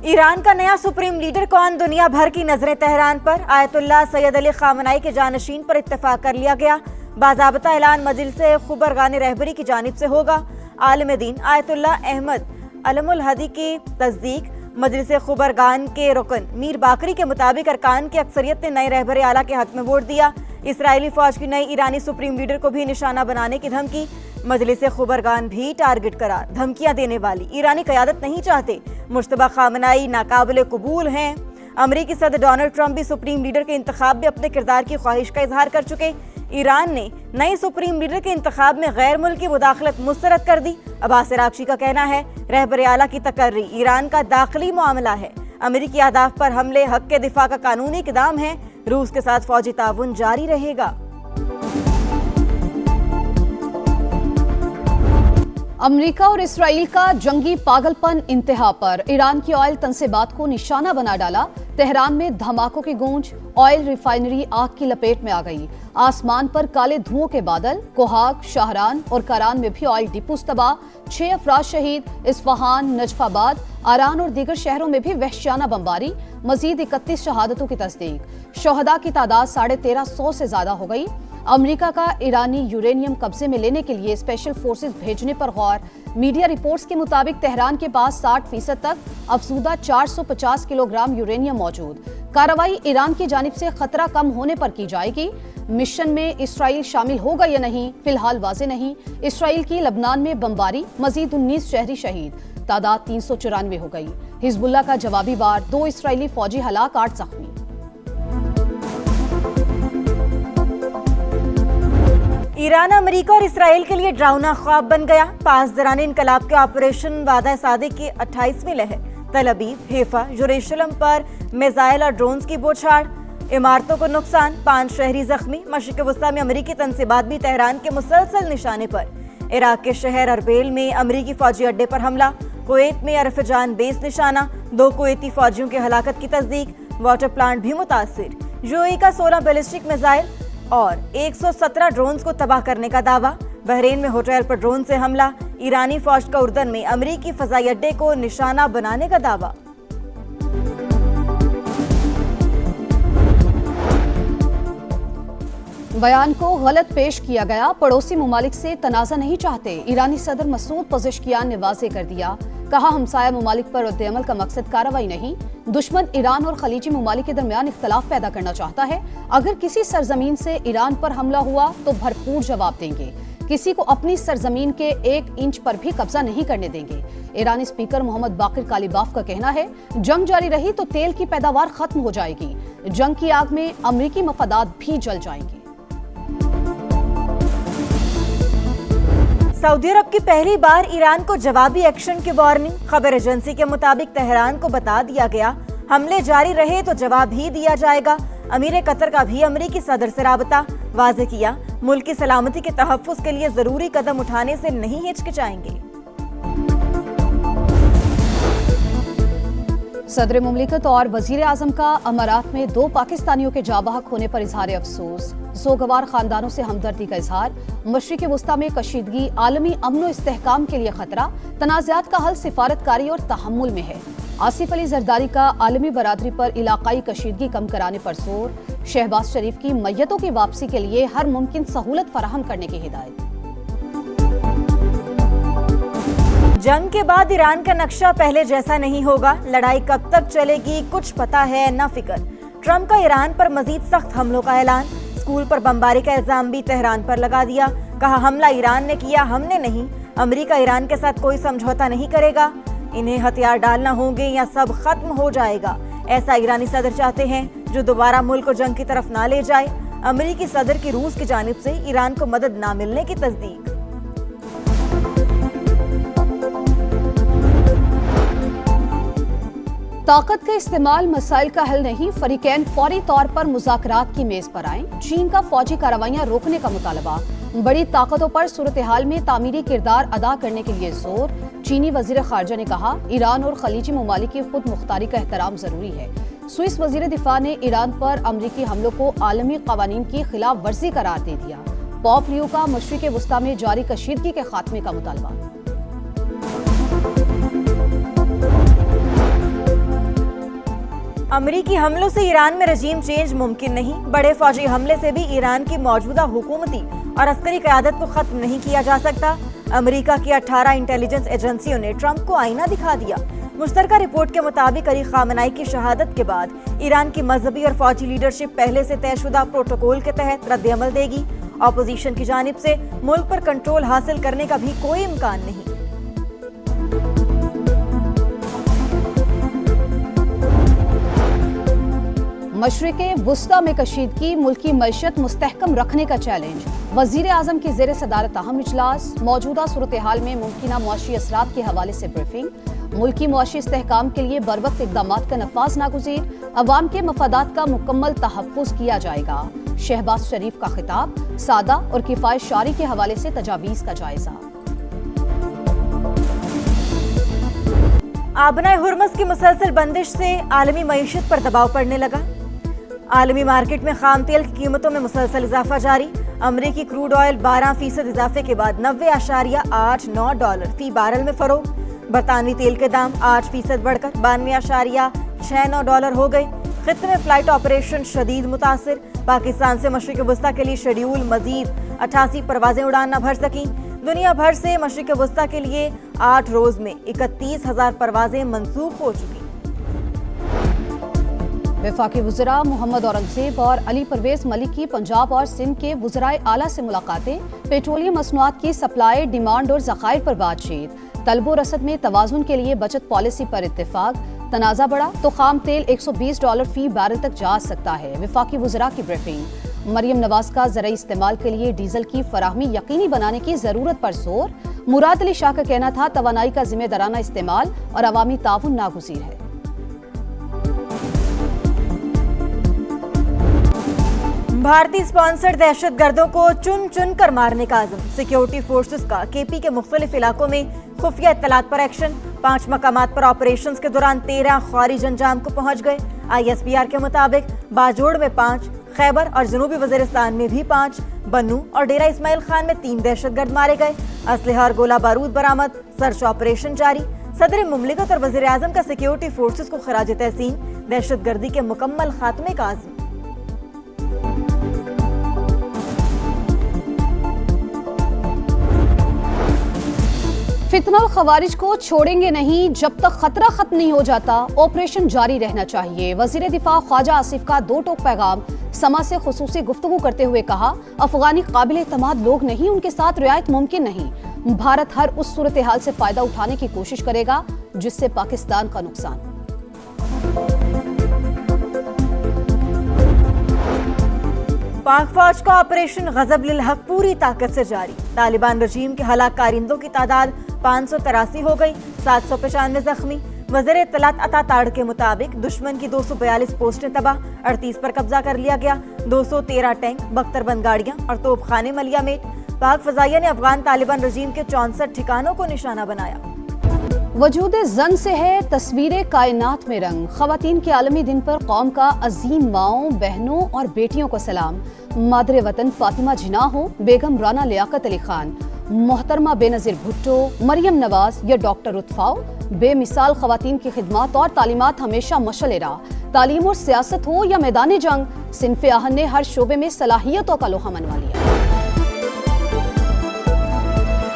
Iran का नया supreme leader कौन, दुनिया भर की नजरें तेहरान पर। आयतुल्लाह सैयद अली खामनाई के जानशीन पर इत्तेफाक कर लिया गया। बाज़ाब्ता ऐलान मजलिस खुबरगान रहबरी की जानिब से होगा। आलिम दीन आयतुल्लाह अहमद अलमुल हदी की तस्दीक मजलिस खुबरगान के रुकन मीर बाकरी के मुताबिक अरकान की अक्सरियत ने नए रहबर आला के हक में वोट दिया। इसराइली फौज की नई ईरानी सुप्रीम लीडर को भी निशाना बनाने की धमकी। मजलिस खुबरगान भी टारगेट करार। धमकियां देने वाली ईरानी क़यादत नहीं चाहते। मुश्तबा खामनाई नाकाबिल कबूल हैं। अमरीकी सदर डोनाल्ड ट्रंप भी सुप्रीम लीडर के इंतखाब में अपने किरदार की ख्वाहिश का इजहार कर चुके। ईरान ने नई सुप्रीम लीडर के इंतखाब में गैर मुल्की मुदाखलत मुस्तरद कर दी। अब्बास अरागची का कहना है रहबर आला की तकर्री ईरान का दाखिली मामला है। अमरीकी अहदाफ पर हमले हक के दिफा का कानूनी इक़दाम है। रूस के साथ फौजी ताउन जारी रहेगा। अमेरिका और इसराइल का जंगी पागलपन इंतहा पर। ईरान की ऑयल तनसीबात को निशाना बना डाला। तेहरान में धमाकों की गूंज। ऑयल रिफाइनरी आग की लपेट में आ गई। आसमान पर काले धुओं के बादल। कोहाग, शाहरान और करान में भी ऑयल डिपोस तबाह। 6 अफराद शहीद। इस्फहान, नजफाबाद, आरान और दीगर शहरों में भी वहशियाना बमबारी। मजीद 31 शहादतों की तस्दीक। शोहदा की तादाद 1350 से ज्यादा हो गई। अमेरिका का ईरानी यूरेनियम कब्जे में लेने के लिए स्पेशल फोर्सेस भेजने पर गौर। मीडिया रिपोर्ट्स के मुताबिक तेहरान के पास 60% तक अफसूदा 450 किलोग्राम यूरेनियम मौजूद। कार्रवाई ईरान की जानिब से खतरा कम होने पर की जाएगी। मिशन में इसराइल शामिल होगा या नहीं फिलहाल वाज़ेह नहीं। इसराइल की लबनान में बमबारी। मजीद 19 शहरी शहीद। तादाद 394 हो गई। हिजबुल्लाह का जवाबी वार। 2 इसराइली फौजी हलाक, 8 जख्मी। ईरान अमेरिका और इसराइल के लिए डरावना ख्वाब बन गया। 5 दौरान इनकलाब के ऑपरेशन वादा सादे की 28वीं लहर। तल अबीब, हैफा, यरूशलेम पर मिसाइल और ड्रोन्स की बौछार। इमारतों को नुकसान, 5 शहरी जख्मी। मशरिक वस्ता में अमरीकी तनसीबात भी तेहरान के मुसलसल निशाने पर। इराक के शहर अरबेल में अमरीकी फौजी अड्डे पर हमला। कुवैत में अरफजान बेस निशाना। 2 कुवैती फौजियों की हलाकत की तस्दीक। वाटर प्लांट भी मुतासिर। यूएई का 16 बैलिस्टिक मिसाइल और 117 ड्रोन्स को तबाह करने का दावा। बहरीन में होटल पर ड्रोन से हमला। ईरानी फौज का उर्दन में अमरीकी फजाई अड्डे को निशाना बनाने का दावा। बयान को गलत पेश किया गया। पड़ोसी ममालिक से तनाज़ा नहीं चाहते। ईरानी सदर मसूद पज़ेश्कियान ने वाज़ेह कर दिया। कहा हमसाया ममालिक पर रद्द-ए-अमल का मकसद कार्रवाई नहीं। दुश्मन ईरान और खलीजी ममालिक के दरमियान इख्तलाफ पैदा करना चाहता है। अगर किसी सरजमीन से ईरान पर हमला हुआ तो भरपूर जवाब देंगे। किसी को अपनी सरजमीन के 1 इंच पर भी कब्जा नहीं करने देंगे। ईरानी स्पीकर मोहम्मद बाकिर कालीबाफ का कहना है जंग जारी रही तो तेल की पैदावार खत्म हो जाएगी। जंग की आग में अमरीकी मफादात भी जल जाएंगे। सऊदी अरब की पहली बार ईरान को जवाबी एक्शन की वार्निंग। खबर एजेंसी के मुताबिक तेहरान को बता दिया गया हमले जारी रहे तो जवाब ही दिया जाएगा। अमीर कतर का भी अमरीकी सदर से राबता। वाज़ेह किया मुल्क की सलामती के तहफ़्फ़ुज़ के लिए जरूरी कदम उठाने से नहीं हिचकिचाएंगे। सदर मुमलिकत और वजीर आजम का अमारात में 2 पाकिस्तानियों के जाबहक होने पर इजहार अफसोस। सोगवार खानदानों से हमदर्दी का इजहार। मशरिक़ वस्ता में कशीदगी आलमी अमन व इस्तेहकाम के लिए खतरा। तनाज़ात का हल सिफारतकारी और तहम्मुल में है। आसिफ अली जरदारी का आलमी बरादरी पर इलाकाई कशीदगी कम कराने पर जोर। शहबाज शरीफ की मैयतों की वापसी के लिए हर मुमकिन सहूलत फराहम करने की हिदायत। जंग के बाद ईरान का नक्शा पहले जैसा नहीं होगा। लड़ाई कब तक चलेगी कुछ पता है न फिक्र। ट्रंप का ईरान पर मजीद सख्त हमलों का ऐलान। स्कूल पर बमबारी का इल्जाम भी तेहरान पर लगा दिया। कहा हमला ईरान ने किया, हमने नहीं। अमेरिका ईरान के साथ कोई समझौता नहीं करेगा। इन्हें हथियार डालना होंगे या सब खत्म हो जाएगा। ऐसा ईरानी सदर चाहते हैं जो दोबारा मुल्क को जंग की तरफ ना ले जाए। अमेरिकी सदर की रूस की जानिब से ईरान को मदद ना मिलने की तस्दीक। ताकत का इस्तेमाल मसाइल का हल नहीं। फरीकैन फौरी तौर पर मुज़ाकरात की मेज पर आएं। चीन का फौजी कार्रवाइयां रोकने का मुतालबा। बड़ी ताकतों पर सूरत हाल में तामीरी किरदार अदा करने के लिए जोर। चीनी वजीर खारजा ने कहा ईरान और खलीजी ममालिक की खुद मुख्तारी का एहतराम जरूरी है। स्विस वजीर दिफा ने ईरान पर अमरीकी हमलों को आलमी कवानीन की खिलाफ वर्जी करार दे दिया। पॉप लियो का मशरिक़ वस्ता में जारी कशीदगी के खात्मे का मुतालबा। امریکی حملوں سے ایران میں رجیم چینج ممکن نہیں، بڑے فوجی حملے سے بھی ایران کی موجودہ حکومتی اور عسکری قیادت کو ختم نہیں کیا جا سکتا۔ امریکہ کی 18 انٹیلیجنس ایجنسیوں نے ٹرمپ کو آئینہ دکھا دیا۔ مشترکہ رپورٹ کے مطابق علی خامنائی کی شہادت کے بعد ایران کی مذہبی اور فوجی لیڈرشپ پہلے سے طے شدہ پروٹوکول کے تحت رد عمل دے گی۔ اپوزیشن کی جانب سے ملک پر کنٹرول حاصل کرنے کا بھی کوئی امکان نہیں۔ مشرق وسطی میں کشیدگی، ملکی معیشت مستحکم رکھنے کا چیلنج۔ وزیر اعظم کی زیر صدارت اہم اجلاس، موجودہ صورتحال میں ممکنہ معاشی اثرات کے حوالے سے بریفنگ۔ ملکی معاشی استحکام کے لیے بروقت اقدامات کا نفاذ ناگزیر، عوام کے مفادات کا مکمل تحفظ کیا جائے گا۔ شہباز شریف کا خطاب، سادہ اور کفایت شعاری کے حوالے سے تجاویز کا جائزہ۔ آبنائے ہرمز کی مسلسل بندش سے عالمی معیشت پر دباؤ پڑنے لگا۔ عالمی مارکیٹ میں خام تیل کی قیمتوں میں مسلسل اضافہ جاری۔ امریکی کروڈ آئل 12% اضافے کے بعد $90.89 فی بارل میں فروخت۔ برطانوی تیل کے دام 8% بڑھ کر $92.69 ہو گئے۔ خطے میں فلائٹ آپریشن شدید متاثر۔ پاکستان سے مشرق وسطی کے لیے شیڈیول مزید 88 پروازیں اڑان نہ بھر سکیں۔ دنیا بھر سے مشرق وسطی کے لیے 8 روز میں 31,000 پروازیں منسوخ ہو چکی۔ وفاقی وزراء محمد اورنگزیب اور علی پرویز ملک کی پنجاب اور سندھ کے وزرائے اعلیٰ سے ملاقاتیں۔ پیٹرولیم مصنوعات کی سپلائی، ڈیمانڈ اور ذخائر پر بات چیت۔ طلب و رسد میں توازن کے لیے بچت پالیسی پر اتفاق۔ تنازع بڑھا تو خام تیل $120 فی بیرل تک جا سکتا ہے۔ وفاقی وزراء کی بریفنگ۔ مریم نواز کا زرعی استعمال کے لیے ڈیزل کی فراہمی یقینی بنانے کی ضرورت پر زور۔ مراد علی شاہ کا کہنا تھا توانائی کا ذمہ دارانہ استعمال اور عوامی تعاون ناگزیر ہے۔ بھارتی اسپانسرڈ دہشت گردوں کو چن چن کر مارنے کا عزم۔ سیکیورٹی فورسز کا کے پی کے مختلف علاقوں میں خفیہ اطلاعات پر ایکشن۔ 5 مقامات پر آپریشنز کے دوران 13 خوارج انجام کو پہنچ گئے۔ ISPR کے مطابق باجوڑ میں 5، خیبر اور جنوبی وزیرستان میں بھی 5، بنو اور ڈیرہ اسماعیل خان میں 3 دہشت گرد مارے گئے۔ اسلحہ اور گولہ بارود برآمد، سرچ آپریشن جاری۔ صدر مملکت اور وزیر اعظم کا سیکیورٹی فورسز کو خراج تحسین۔ دہشت گردی کے مکمل خاتمے کا عزم۔ فتنہ الخوارج کو چھوڑیں گے نہیں جب تک خطرہ ختم نہیں ہو جاتا، آپریشن جاری رہنا چاہیے۔ وزیر دفاع خواجہ آصف کا 2 ٹوک پیغام۔ سما سے خصوصی گفتگو کرتے ہوئے کہا، افغانی قابل اعتماد لوگ نہیں، ان کے ساتھ رعایت ممکن نہیں۔ بھارت ہر اس صورتحال سے فائدہ اٹھانے کی کوشش کرے گا جس سے پاکستان کا نقصان۔ پاک فوج کا آپریشن غضب للحق پوری طاقت سے جاری۔ طالبان رجیم کے ہلاک کارندوں کی تعداد 583 ہو گئی، 795 زخمی۔ وزیر اطلاعات عطا تاڑ کے مطابق دشمن کی 242 پوسٹیں تباہ، 38 پر قبضہ کر لیا گیا۔ 213 ٹینک، 72 بند گاڑیاں اور توپ خانے ملیا میٹ۔ پاک فضائیہ نے افغان طالبان رجیم کے 64 ٹھکانوں کو نشانہ بنایا۔ وجود زن سے ہے تصویر کائنات میں رنگ۔ خواتین کے عالمی دن پر قوم کا عظیم ماؤں، بہنوں اور بیٹیوں کو سلام۔ مادر وطن فاطمہ جناح ہوں، بیگم رانا لیاقت علی خان، محترمہ بے نظیر بھٹو، مریم نواز یا ڈاکٹر رتفاؤ، بے مثال خواتین کی خدمات اور تعلیمات ہمیشہ مشعل راہ۔ تعلیم اور سیاست ہو یا میدان جنگ، صنف آہن نے ہر شعبے میں صلاحیتوں کا لوہا منوا لیا۔